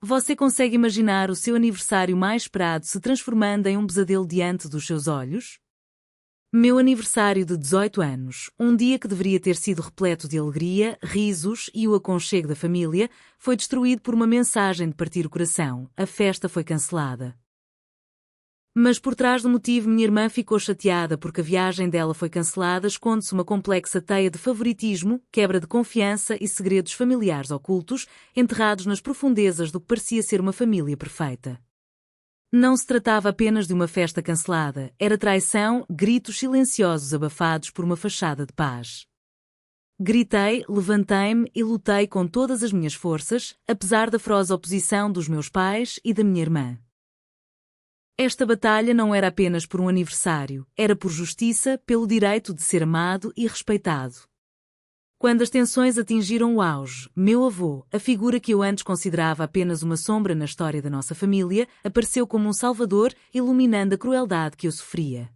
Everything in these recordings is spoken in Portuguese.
Você consegue imaginar o seu aniversário mais esperado se transformando em um pesadelo diante dos seus olhos? Meu aniversário de 18 anos, um dia que deveria ter sido repleto de alegria, risos e o aconchego da família, foi destruído por uma mensagem de partir o coração. A festa foi cancelada. Mas por trás do motivo, minha irmã ficou chateada porque a viagem dela foi cancelada. Esconde-se uma complexa teia de favoritismo, quebra de confiança e segredos familiares ocultos, enterrados nas profundezas do que parecia ser uma família perfeita. Não se tratava apenas de uma festa cancelada, era traição, gritos silenciosos abafados por uma fachada de paz. Gritei, levantei-me e lutei com todas as minhas forças, apesar da feroz oposição dos meus pais e da minha irmã. Esta batalha não era apenas por um aniversário, era por justiça, pelo direito de ser amado e respeitado. Quando as tensões atingiram o auge, meu avô, a figura que eu antes considerava apenas uma sombra na história da nossa família, apareceu como um salvador, iluminando a crueldade que eu sofria.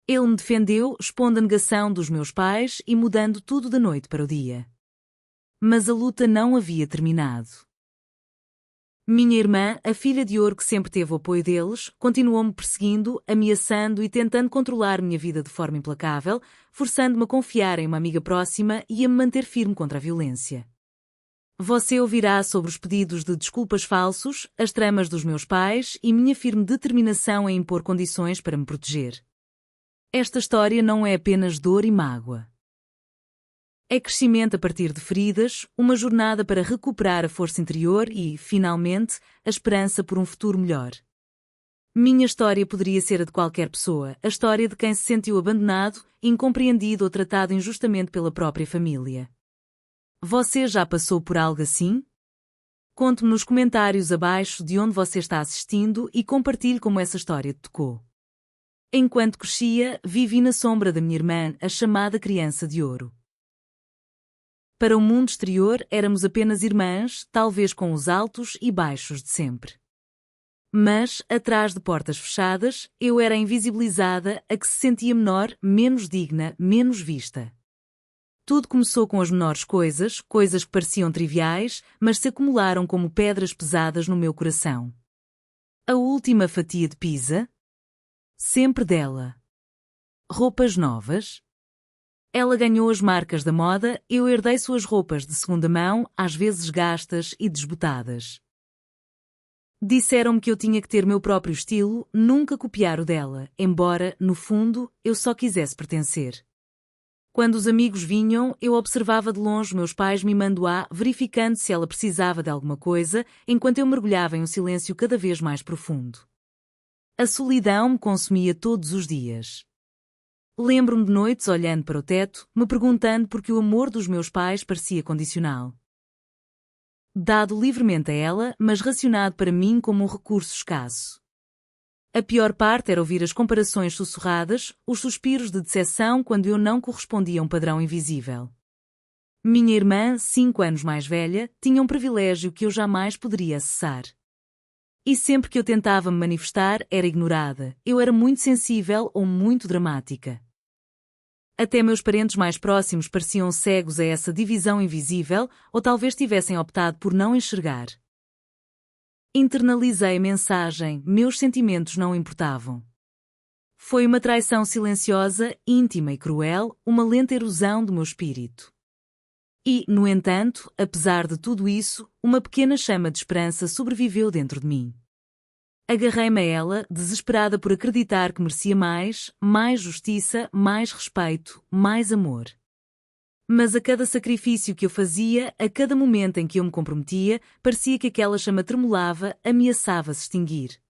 Ele me defendeu, expondo a negação dos meus pais e mudando tudo da noite para o dia. Mas a luta não havia terminado. Minha irmã, a filha de ouro que sempre teve o apoio deles, continuou-me perseguindo, ameaçando e tentando controlar minha vida de forma implacável, forçando-me a confiar em uma amiga próxima e a me manter firme contra a violência. Você ouvirá sobre os pedidos de desculpas falsos, as tramas dos meus pais e minha firme determinação em impor condições para me proteger. Esta história não é apenas dor e mágoa. É crescimento a partir de feridas, uma jornada para recuperar a força interior e, finalmente, a esperança por um futuro melhor. Minha história poderia ser a de qualquer pessoa, a história de quem se sentiu abandonado, incompreendido ou tratado injustamente pela própria família. Você já passou por algo assim? Conte-me nos comentários abaixo de onde você está assistindo e compartilhe como essa história te tocou. Enquanto crescia, vivi na sombra da minha irmã, a chamada criança de ouro. Para o mundo exterior, éramos apenas irmãs, talvez com os altos e baixos de sempre. Mas, atrás de portas fechadas, eu era invisibilizada, a que se sentia menor, menos digna, menos vista. Tudo começou com as menores coisas, coisas que pareciam triviais, mas se acumularam como pedras pesadas no meu coração. A última fatia de pizza? Sempre dela. Roupas novas? Ela ganhou as marcas da moda, eu herdei suas roupas de segunda mão, às vezes gastas e desbotadas. Disseram-me que eu tinha que ter meu próprio estilo, nunca copiar o dela, embora, no fundo, eu só quisesse pertencer. Quando os amigos vinham, eu observava de longe meus pais mimando-a, verificando se ela precisava de alguma coisa, enquanto eu mergulhava em um silêncio cada vez mais profundo. A solidão me consumia todos os dias. Lembro-me de noites olhando para o teto, me perguntando por que o amor dos meus pais parecia condicional. Dado livremente a ela, mas racionado para mim como um recurso escasso. A pior parte era ouvir as comparações sussurradas, os suspiros de decepção quando eu não correspondia a um padrão invisível. Minha irmã, 5 anos mais velha, tinha um privilégio que eu jamais poderia acessar. E sempre que eu tentava me manifestar, era ignorada. Eu era muito sensível ou muito dramática. Até meus parentes mais próximos pareciam cegos a essa divisão invisível, ou talvez tivessem optado por não enxergar. Internalizei a mensagem, meus sentimentos não importavam. Foi uma traição silenciosa, íntima e cruel, uma lenta erosão do meu espírito. E, no entanto, apesar de tudo isso, uma pequena chama de esperança sobreviveu dentro de mim. Agarrei-me a ela, desesperada por acreditar que merecia mais justiça, mais respeito, mais amor. Mas a cada sacrifício que eu fazia, a cada momento em que eu me comprometia, parecia que aquela chama tremulava, ameaçava se extinguir.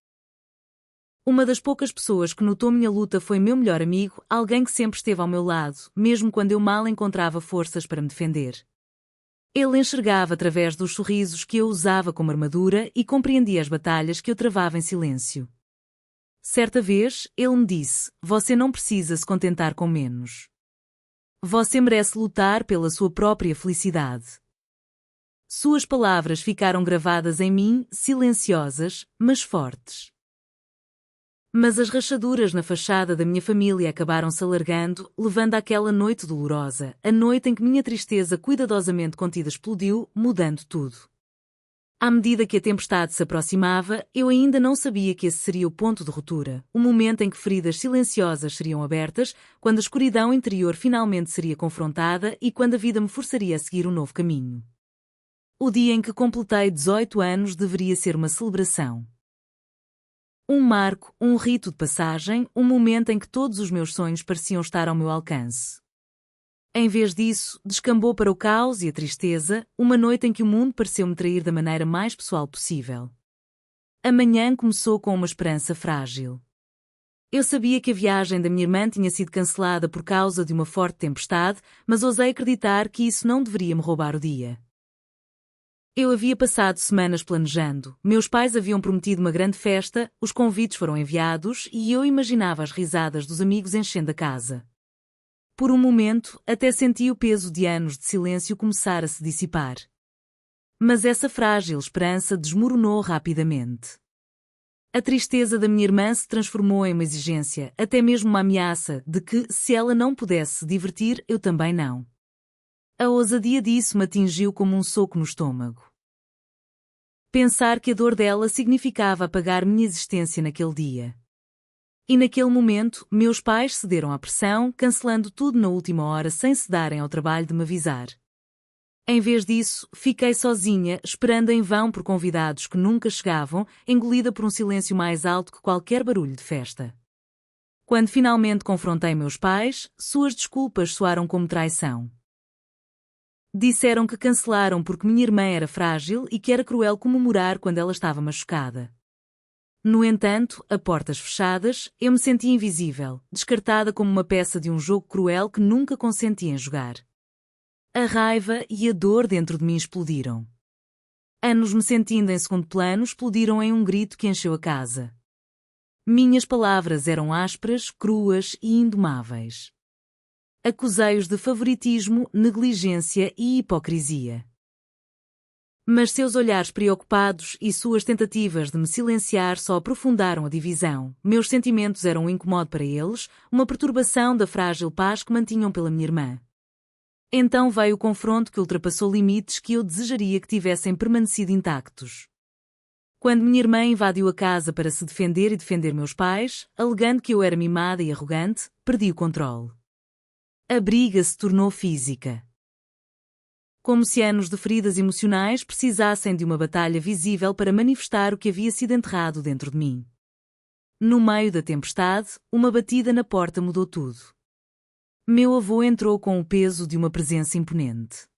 Uma das poucas pessoas que notou minha luta foi meu melhor amigo, alguém que sempre esteve ao meu lado, mesmo quando eu mal encontrava forças para me defender. Ele enxergava através dos sorrisos que eu usava como armadura e compreendia as batalhas que eu travava em silêncio. Certa vez, ele me disse: "Você não precisa se contentar com menos. Você merece lutar pela sua própria felicidade." Suas palavras ficaram gravadas em mim, silenciosas, mas fortes. Mas as rachaduras na fachada da minha família acabaram-se alargando, levando àquela noite dolorosa, a noite em que minha tristeza cuidadosamente contida explodiu, mudando tudo. À medida que a tempestade se aproximava, eu ainda não sabia que esse seria o ponto de ruptura, o momento em que feridas silenciosas seriam abertas, quando a escuridão interior finalmente seria confrontada e quando a vida me forçaria a seguir um novo caminho. O dia em que completei 18 anos deveria ser uma celebração. Um marco, um rito de passagem, um momento em que todos os meus sonhos pareciam estar ao meu alcance. Em vez disso, descambou para o caos e a tristeza, uma noite em que o mundo pareceu-me trair da maneira mais pessoal possível. A manhã começou com uma esperança frágil. Eu sabia que a viagem da minha irmã tinha sido cancelada por causa de uma forte tempestade, mas ousei acreditar que isso não deveria me roubar o dia. Eu havia passado semanas planejando, meus pais haviam prometido uma grande festa, os convites foram enviados e eu imaginava as risadas dos amigos enchendo a casa. Por um momento, até senti o peso de anos de silêncio começar a se dissipar. Mas essa frágil esperança desmoronou rapidamente. A tristeza da minha irmã se transformou em uma exigência, até mesmo uma ameaça, de que, se ela não pudesse se divertir, eu também não. A ousadia disso me atingiu como um soco no estômago. Pensar que a dor dela significava apagar minha existência naquele dia. E naquele momento, meus pais cederam à pressão, cancelando tudo na última hora sem se darem ao trabalho de me avisar. Em vez disso, fiquei sozinha, esperando em vão por convidados que nunca chegavam, engolida por um silêncio mais alto que qualquer barulho de festa. Quando finalmente confrontei meus pais, suas desculpas soaram como traição. Disseram que cancelaram porque minha irmã era frágil e que era cruel comemorar quando ela estava machucada. No entanto, a portas fechadas, eu me senti invisível, descartada como uma peça de um jogo cruel que nunca consenti em jogar. A raiva e a dor dentro de mim explodiram. Anos me sentindo em segundo plano explodiram em um grito que encheu a casa. Minhas palavras eram ásperas, cruas e indomáveis. Acusei-os de favoritismo, negligência e hipocrisia. Mas seus olhares preocupados e suas tentativas de me silenciar só aprofundaram a divisão. Meus sentimentos eram um incomodo para eles, uma perturbação da frágil paz que mantinham pela minha irmã. Então veio o confronto que ultrapassou limites que eu desejaria que tivessem permanecido intactos. Quando minha irmã invadiu a casa para se defender e defender meus pais, alegando que eu era mimada e arrogante, perdi o controle. A briga se tornou física. Como se anos de feridas emocionais precisassem de uma batalha visível para manifestar o que havia sido enterrado dentro de mim. No meio da tempestade, uma batida na porta mudou tudo. Meu avô entrou com o peso de uma presença imponente.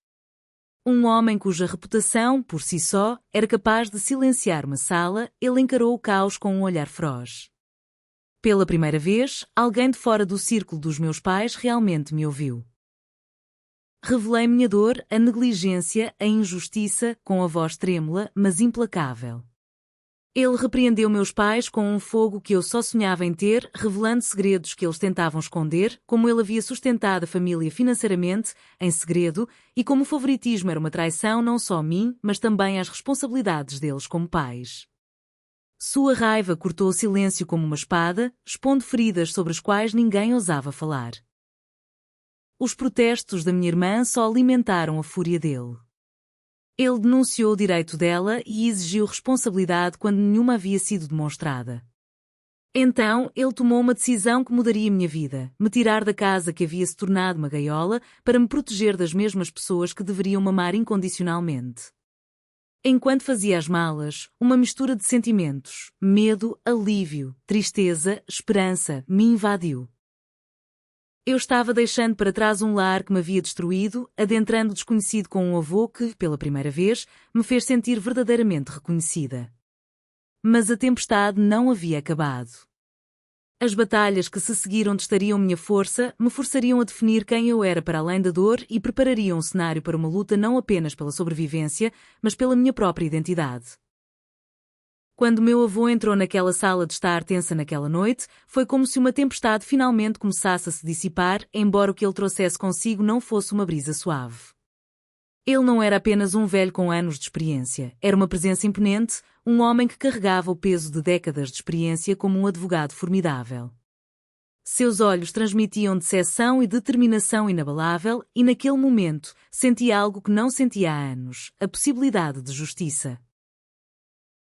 Um homem cuja reputação, por si só, era capaz de silenciar uma sala, ele encarou o caos com um olhar feroz. Pela primeira vez, alguém de fora do círculo dos meus pais realmente me ouviu. Revelei minha dor, a negligência, a injustiça, com a voz trêmula, mas implacável. Ele repreendeu meus pais com um fogo que eu só sonhava em ter, revelando segredos que eles tentavam esconder, como ele havia sustentado a família financeiramente, em segredo, e como o favoritismo era uma traição não só a mim, mas também às responsabilidades deles como pais. Sua raiva cortou o silêncio como uma espada, expondo feridas sobre as quais ninguém ousava falar. Os protestos da minha irmã só alimentaram a fúria dele. Ele denunciou o direito dela e exigiu responsabilidade quando nenhuma havia sido demonstrada. Então, ele tomou uma decisão que mudaria minha vida, me tirar da casa que havia se tornado uma gaiola para me proteger das mesmas pessoas que deveriam me amar incondicionalmente. Enquanto fazia as malas, uma mistura de sentimentos, medo, alívio, tristeza, esperança, me invadiu. Eu estava deixando para trás um lar que me havia destruído, adentrando o desconhecido com um avô que, pela primeira vez, me fez sentir verdadeiramente reconhecida. Mas a tempestade não havia acabado. As batalhas que se seguiram testariam minha força, me forçariam a definir quem eu era para além da dor e preparariam um cenário para uma luta não apenas pela sobrevivência, mas pela minha própria identidade. Quando meu avô entrou naquela sala de estar tensa naquela noite, foi como se uma tempestade finalmente começasse a se dissipar, embora o que ele trouxesse consigo não fosse uma brisa suave. Ele não era apenas um velho com anos de experiência, era uma presença imponente, um homem que carregava o peso de décadas de experiência como um advogado formidável. Seus olhos transmitiam decepção e determinação inabalável, e naquele momento, senti algo que não sentia há anos, a possibilidade de justiça.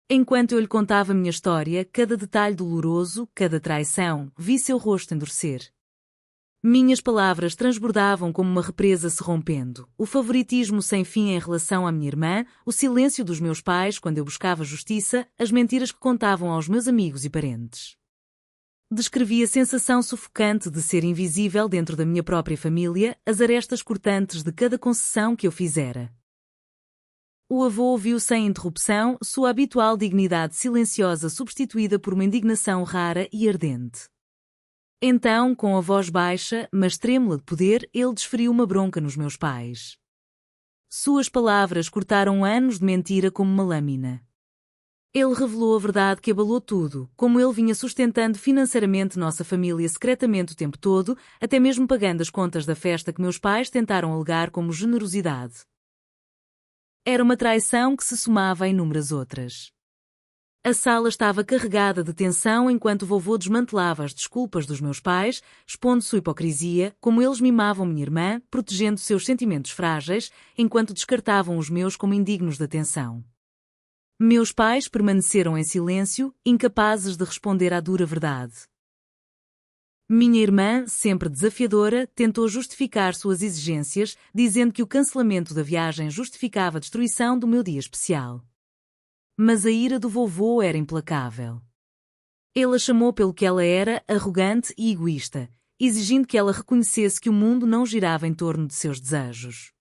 Enquanto eu lhe contava minha história, cada detalhe doloroso, cada traição, vi seu rosto endurecer. Minhas palavras transbordavam como uma represa se rompendo, o favoritismo sem fim em relação à minha irmã, o silêncio dos meus pais quando eu buscava justiça, as mentiras que contavam aos meus amigos e parentes. Descrevi a sensação sufocante de ser invisível dentro da minha própria família, as arestas cortantes de cada concessão que eu fizera. O avô ouviu sem interrupção, sua habitual dignidade silenciosa substituída por uma indignação rara e ardente. Então, com a voz baixa, mas trêmula de poder, ele desferiu uma bronca nos meus pais. Suas palavras cortaram anos de mentira como uma lâmina. Ele revelou a verdade que abalou tudo, como ele vinha sustentando financeiramente nossa família secretamente o tempo todo, até mesmo pagando as contas da festa que meus pais tentaram alegar como generosidade. Era uma traição que se somava a inúmeras outras. A sala estava carregada de tensão enquanto o vovô desmantelava as desculpas dos meus pais, expondo sua hipocrisia, como eles mimavam minha irmã, protegendo seus sentimentos frágeis, enquanto descartavam os meus como indignos de atenção. Meus pais permaneceram em silêncio, incapazes de responder à dura verdade. Minha irmã, sempre desafiadora, tentou justificar suas exigências, dizendo que o cancelamento da viagem justificava a destruição do meu dia especial. Mas a ira do vovô era implacável. Ele a chamou pelo que ela era, arrogante e egoísta, exigindo que ela reconhecesse que o mundo não girava em torno de seus desejos.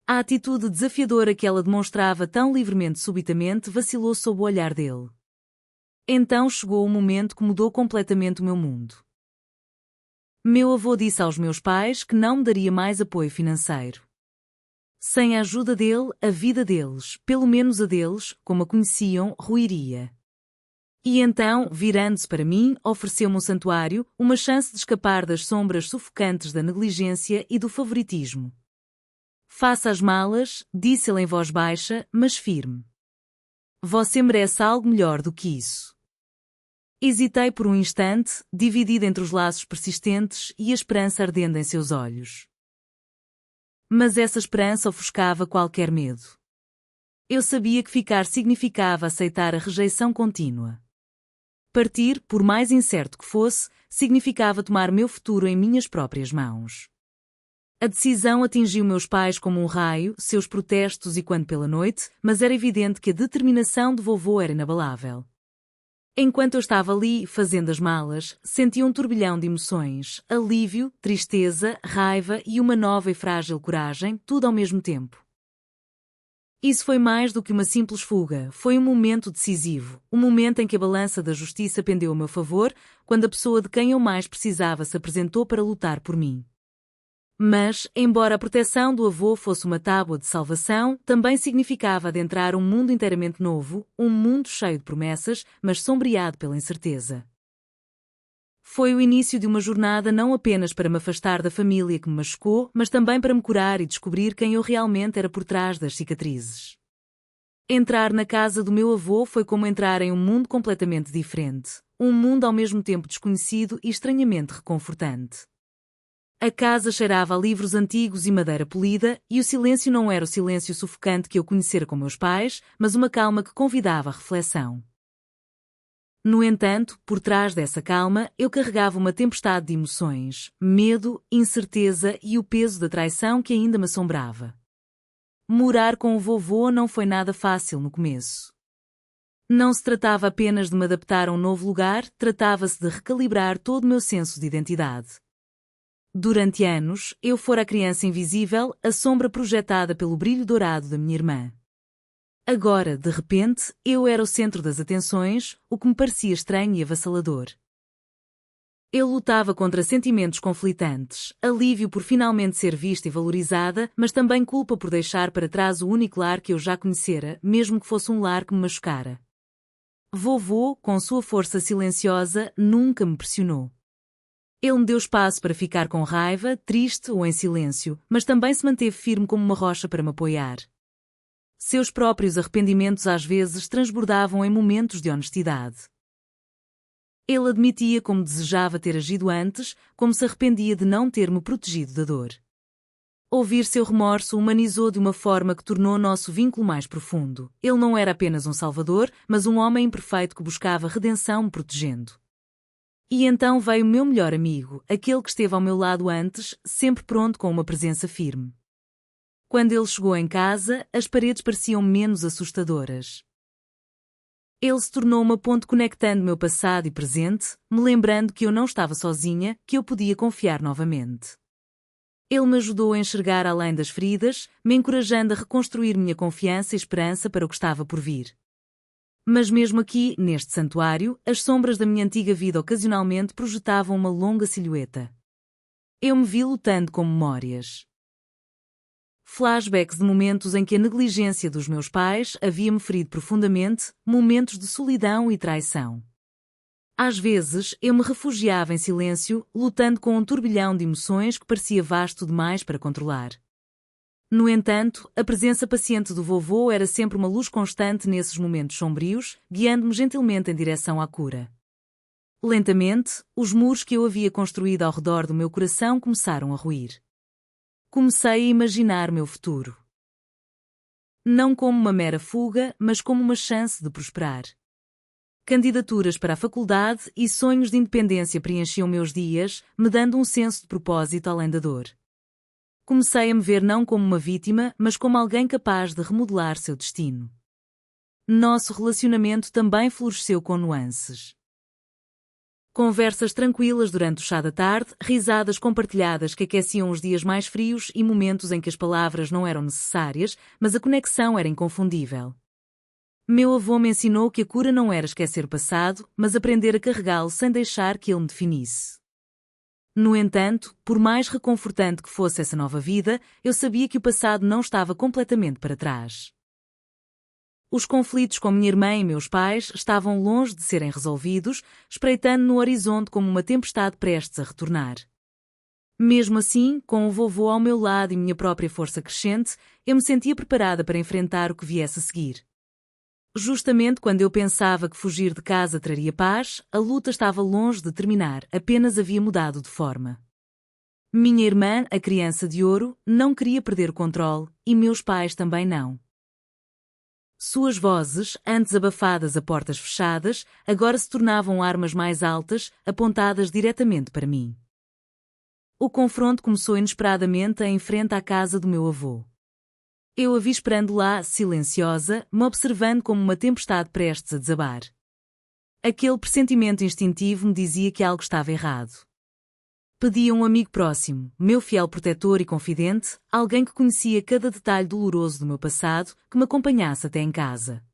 A atitude desafiadora que ela demonstrava tão livremente subitamente vacilou sob o olhar dele. Então chegou o momento que mudou completamente o meu mundo. Meu avô disse aos meus pais que não me daria mais apoio financeiro. Sem a ajuda dele, a vida deles, pelo menos a deles, como a conheciam, ruiria. E então, virando-se para mim, ofereceu-me um santuário, uma chance de escapar das sombras sufocantes da negligência e do favoritismo. Faça as malas, disse ele em voz baixa, mas firme. Você merece algo melhor do que isso. Hesitei por um instante, dividido entre os laços persistentes e a esperança ardendo em seus olhos. Mas essa esperança ofuscava qualquer medo. Eu sabia que ficar significava aceitar a rejeição contínua. Partir, por mais incerto que fosse, significava tomar meu futuro em minhas próprias mãos. A decisão atingiu meus pais como um raio, seus protestos e quando pela noite, mas era evidente que a determinação de vovô era inabalável. Enquanto eu estava ali, fazendo as malas, senti um turbilhão de emoções, alívio, tristeza, raiva e uma nova e frágil coragem, tudo ao mesmo tempo. Isso foi mais do que uma simples fuga, foi um momento decisivo, um momento em que a balança da justiça pendeu a meu favor, quando a pessoa de quem eu mais precisava se apresentou para lutar por mim. Mas, embora a proteção do avô fosse uma tábua de salvação, também significava adentrar um mundo inteiramente novo, um mundo cheio de promessas, mas sombreado pela incerteza. Foi o início de uma jornada não apenas para me afastar da família que me machucou, mas também para me curar e descobrir quem eu realmente era por trás das cicatrizes. Entrar na casa do meu avô foi como entrar em um mundo completamente diferente, um mundo ao mesmo tempo desconhecido e estranhamente reconfortante. A casa cheirava a livros antigos e madeira polida, e o silêncio não era o silêncio sufocante que eu conhecera com meus pais, mas uma calma que convidava à reflexão. No entanto, por trás dessa calma, eu carregava uma tempestade de emoções, medo, incerteza e o peso da traição que ainda me assombrava. Morar com o vovô não foi nada fácil no começo. Não se tratava apenas de me adaptar a um novo lugar, tratava-se de recalibrar todo o meu senso de identidade. Durante anos, eu fora a criança invisível, a sombra projetada pelo brilho dourado da minha irmã. Agora, de repente, eu era o centro das atenções, o que me parecia estranho e avassalador. Eu lutava contra sentimentos conflitantes, alívio por finalmente ser vista e valorizada, mas também culpa por deixar para trás o único lar que eu já conhecera, mesmo que fosse um lar que me machucara. Vovô, com sua força silenciosa, nunca me pressionou. Ele me deu espaço para ficar com raiva, triste ou em silêncio, mas também se manteve firme como uma rocha para me apoiar. Seus próprios arrependimentos às vezes transbordavam em momentos de honestidade. Ele admitia como desejava ter agido antes, como se arrependia de não ter me protegido da dor. Ouvir seu remorso humanizou de uma forma que tornou nosso vínculo mais profundo. Ele não era apenas um salvador, mas um homem imperfeito que buscava redenção me protegendo. E então veio meu melhor amigo, aquele que esteve ao meu lado antes, sempre pronto com uma presença firme. Quando ele chegou em casa, as paredes pareciam menos assustadoras. Ele se tornou uma ponte conectando meu passado e presente, me lembrando que eu não estava sozinha, que eu podia confiar novamente. Ele me ajudou a enxergar além das feridas, me encorajando a reconstruir minha confiança e esperança para o que estava por vir. Mas mesmo aqui, neste santuário, as sombras da minha antiga vida ocasionalmente projetavam uma longa silhueta. Eu me vi lutando com memórias. Flashbacks de momentos em que a negligência dos meus pais havia-me ferido profundamente, momentos de solidão e traição. Às vezes, eu me refugiava em silêncio, lutando com um turbilhão de emoções que parecia vasto demais para controlar. No entanto, a presença paciente do vovô era sempre uma luz constante nesses momentos sombrios, guiando-me gentilmente em direção à cura. Lentamente, os muros que eu havia construído ao redor do meu coração começaram a ruir. Comecei a imaginar meu futuro. Não como uma mera fuga, mas como uma chance de prosperar. Candidaturas para a faculdade e sonhos de independência preenchiam meus dias, me dando um senso de propósito além da dor. Comecei a me ver não como uma vítima, mas como alguém capaz de remodelar seu destino. Nosso relacionamento também floresceu com nuances. Conversas tranquilas durante o chá da tarde, risadas compartilhadas que aqueciam os dias mais frios e momentos em que as palavras não eram necessárias, mas a conexão era inconfundível. Meu avô me ensinou que a cura não era esquecer o passado, mas aprender a carregá-lo sem deixar que ele me definisse. No entanto, por mais reconfortante que fosse essa nova vida, eu sabia que o passado não estava completamente para trás. Os conflitos com minha irmã e meus pais estavam longe de serem resolvidos, espreitando no horizonte como uma tempestade prestes a retornar. Mesmo assim, com o vovô ao meu lado e minha própria força crescente, eu me sentia preparada para enfrentar o que viesse a seguir. Justamente quando eu pensava que fugir de casa traria paz, a luta estava longe de terminar, apenas havia mudado de forma. Minha irmã, a criança de ouro, não queria perder o controle, e meus pais também não. Suas vozes, antes abafadas a portas fechadas, agora se tornavam armas mais altas, apontadas diretamente para mim. O confronto começou inesperadamente em frente à casa do meu avô. Eu a vi esperando lá, silenciosa, me observando como uma tempestade prestes a desabar. Aquele pressentimento instintivo me dizia que algo estava errado. Pedi a um amigo próximo, meu fiel protetor e confidente, alguém que conhecia cada detalhe doloroso do meu passado, que me acompanhasse até em casa.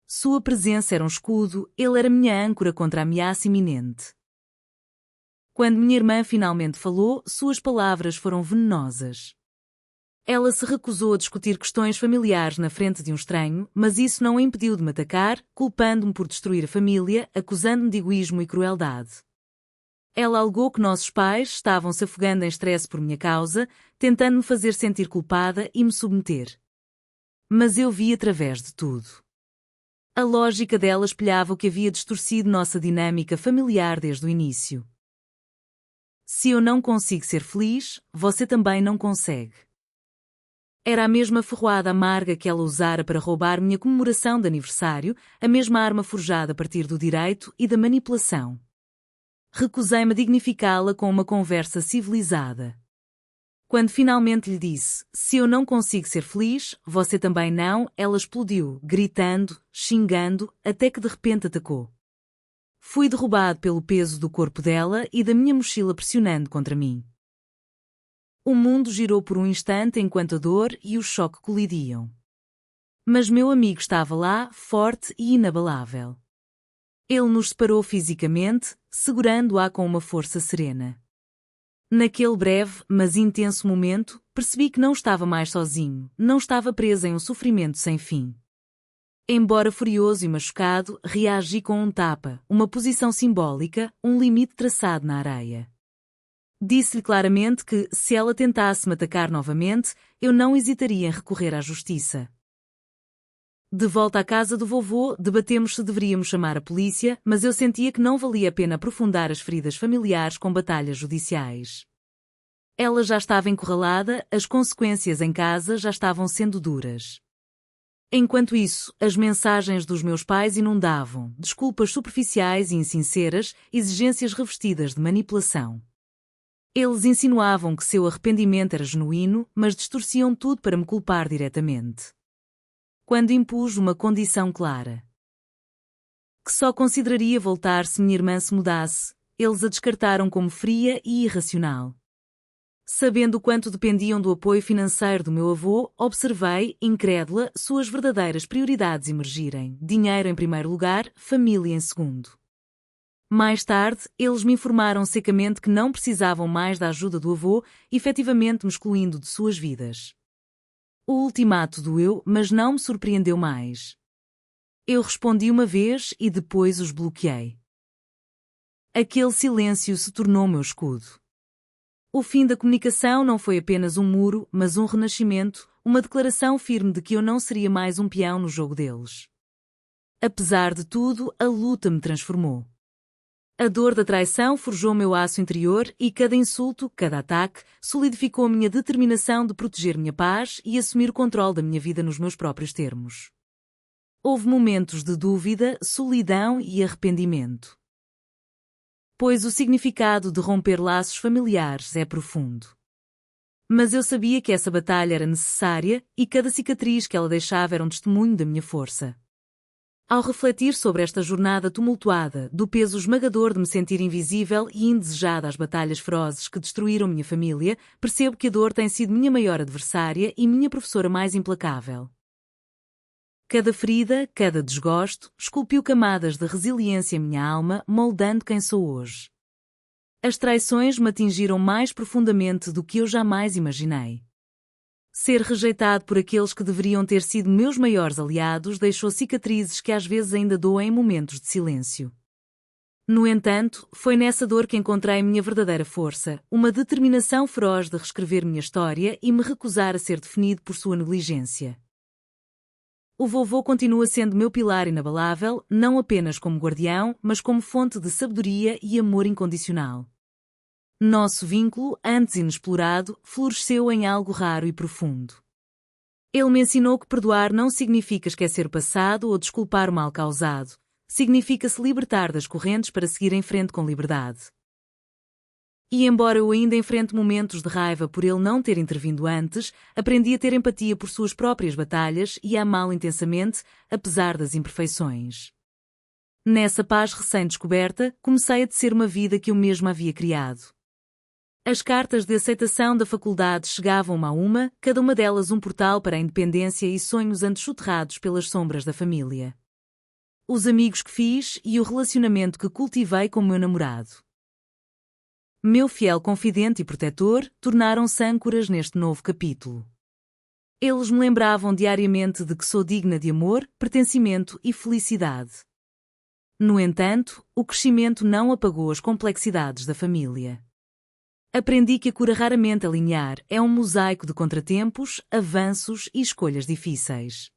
Sua presença era um escudo, ele era minha âncora contra a ameaça iminente. Quando minha irmã finalmente falou, suas palavras foram venenosas. Ela se recusou a discutir questões familiares na frente de um estranho, mas isso não a impediu de me atacar, culpando-me por destruir a família, acusando-me de egoísmo e crueldade. Ela alegou que nossos pais estavam se afogando em estresse por minha causa, tentando me fazer sentir culpada e me submeter. Mas eu vi através de tudo. A lógica dela espelhava o que havia distorcido nossa dinâmica familiar desde o início. Se eu não consigo ser feliz, você também não consegue. Era a mesma ferroada amarga que ela usara para roubar minha comemoração de aniversário, a mesma arma forjada a partir do direito e da manipulação. Recusei-me a dignificá-la com uma conversa civilizada. Quando finalmente lhe disse, se eu não consigo ser feliz, você também não, ela explodiu, gritando, xingando, até que de repente atacou. Fui derrubado pelo peso do corpo dela e da minha mochila pressionando contra mim. O mundo girou por um instante enquanto a dor e o choque colidiam. Mas meu amigo estava lá, forte e inabalável. Ele nos separou fisicamente, segurando-a com uma força serena. Naquele breve, mas intenso momento, percebi que não estava mais sozinho, não estava preso em um sofrimento sem fim. Embora furioso e machucado, reagi com um tapa, uma posição simbólica, um limite traçado na areia. Disse-lhe claramente que, se ela tentasse me atacar novamente, eu não hesitaria em recorrer à justiça. De volta à casa do vovô, debatemos se deveríamos chamar a polícia, mas eu sentia que não valia a pena aprofundar as feridas familiares com batalhas judiciais. Ela já estava encurralada, as consequências em casa já estavam sendo duras. Enquanto isso, as mensagens dos meus pais inundavam, desculpas superficiais e insinceras, exigências revestidas de manipulação. Eles insinuavam que seu arrependimento era genuíno, mas distorciam tudo para me culpar diretamente. Quando impus uma condição clara, que só consideraria voltar se minha irmã se mudasse, eles a descartaram como fria e irracional. Sabendo o quanto dependiam do apoio financeiro do meu avô, observei, incrédula, suas verdadeiras prioridades emergirem: dinheiro em primeiro lugar, família em segundo. Mais tarde, eles me informaram secamente que não precisavam mais da ajuda do avô, efetivamente me excluindo de suas vidas. O ultimato doeu, mas não me surpreendeu mais. Eu respondi uma vez e depois os bloqueei. Aquele silêncio se tornou meu escudo. O fim da comunicação não foi apenas um muro, mas um renascimento, uma declaração firme de que eu não seria mais um peão no jogo deles. Apesar de tudo, a luta me transformou. A dor da traição forjou meu aço interior e cada insulto, cada ataque, solidificou a minha determinação de proteger minha paz e assumir o controle da minha vida nos meus próprios termos. Houve momentos de dúvida, solidão e arrependimento. Pois o significado de romper laços familiares é profundo. Mas eu sabia que essa batalha era necessária e cada cicatriz que ela deixava era um testemunho da minha força. Ao refletir sobre esta jornada tumultuada, do peso esmagador de me sentir invisível e indesejada às batalhas ferozes que destruíram minha família, percebo que a dor tem sido minha maior adversária e minha professora mais implacável. Cada ferida, cada desgosto, esculpiu camadas de resiliência em minha alma, moldando quem sou hoje. As traições me atingiram mais profundamente do que eu jamais imaginei. Ser rejeitado por aqueles que deveriam ter sido meus maiores aliados deixou cicatrizes que às vezes ainda doem em momentos de silêncio. No entanto, foi nessa dor que encontrei minha verdadeira força, uma determinação feroz de reescrever minha história e me recusar a ser definido por sua negligência. O vovô continua sendo meu pilar inabalável, não apenas como guardião, mas como fonte de sabedoria e amor incondicional. Nosso vínculo, antes inexplorado, floresceu em algo raro e profundo. Ele me ensinou que perdoar não significa esquecer o passado ou desculpar o mal causado. Significa se libertar das correntes para seguir em frente com liberdade. E embora eu ainda enfrente momentos de raiva por ele não ter intervindo antes, aprendi a ter empatia por suas próprias batalhas e a amá-lo intensamente, apesar das imperfeições. Nessa paz recém-descoberta, comecei a tecer uma vida que eu mesma havia criado. As cartas de aceitação da faculdade chegavam uma a uma, cada uma delas um portal para a independência e sonhos antes soterrados pelas sombras da família. Os amigos que fiz e o relacionamento que cultivei com meu namorado. Meu fiel confidente e protetor, tornaram-se âncoras neste novo capítulo. Eles me lembravam diariamente de que sou digna de amor, pertencimento e felicidade. No entanto, o crescimento não apagou as complexidades da família. Aprendi que a cura raramente é linear, é um mosaico de contratempos, avanços e escolhas difíceis.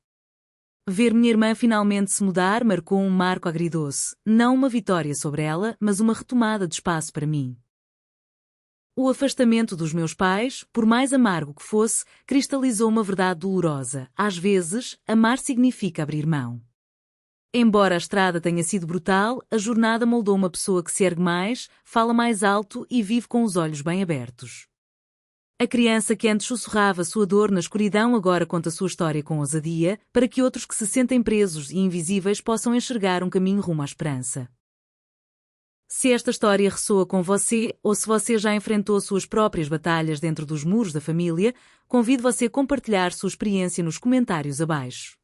Ver minha irmã finalmente se mudar marcou um marco agridoce, não uma vitória sobre ela, mas uma retomada de espaço para mim. O afastamento dos meus pais, por mais amargo que fosse, cristalizou uma verdade dolorosa. Às vezes, amar significa abrir mão. Embora a estrada tenha sido brutal, a jornada moldou uma pessoa que se ergue mais, fala mais alto e vive com os olhos bem abertos. A criança que antes sussurrava sua dor na escuridão agora conta sua história com ousadia, para que outros que se sentem presos e invisíveis possam enxergar um caminho rumo à esperança. Se esta história ressoa com você, ou se você já enfrentou suas próprias batalhas dentro dos muros da família, convido você a compartilhar sua experiência nos comentários abaixo.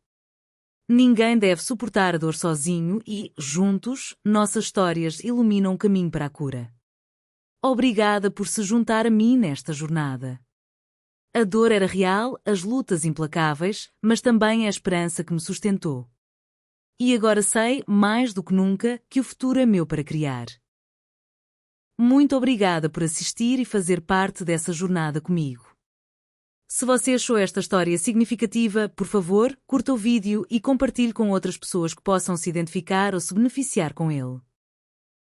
Ninguém deve suportar a dor sozinho e, juntos, nossas histórias iluminam o caminho para a cura. Obrigada por se juntar a mim nesta jornada. A dor era real, as lutas implacáveis, mas também a esperança que me sustentou. E agora sei, mais do que nunca, que o futuro é meu para criar. Muito obrigada por assistir e fazer parte dessa jornada comigo. Se você achou esta história significativa, por favor, curta o vídeo e compartilhe com outras pessoas que possam se identificar ou se beneficiar com ele.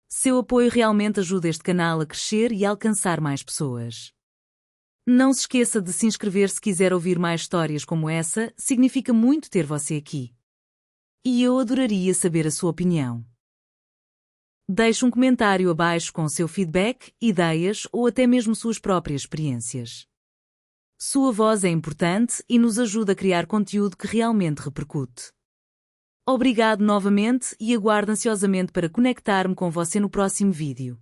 Seu apoio realmente ajuda este canal a crescer e a alcançar mais pessoas. Não se esqueça de se inscrever se quiser ouvir mais histórias como essa, significa muito ter você aqui. E eu adoraria saber a sua opinião. Deixe um comentário abaixo com seu feedback, ideias ou até mesmo suas próprias experiências. Sua voz é importante e nos ajuda a criar conteúdo que realmente repercute. Obrigado novamente e aguardo ansiosamente para conectar-me com você no próximo vídeo.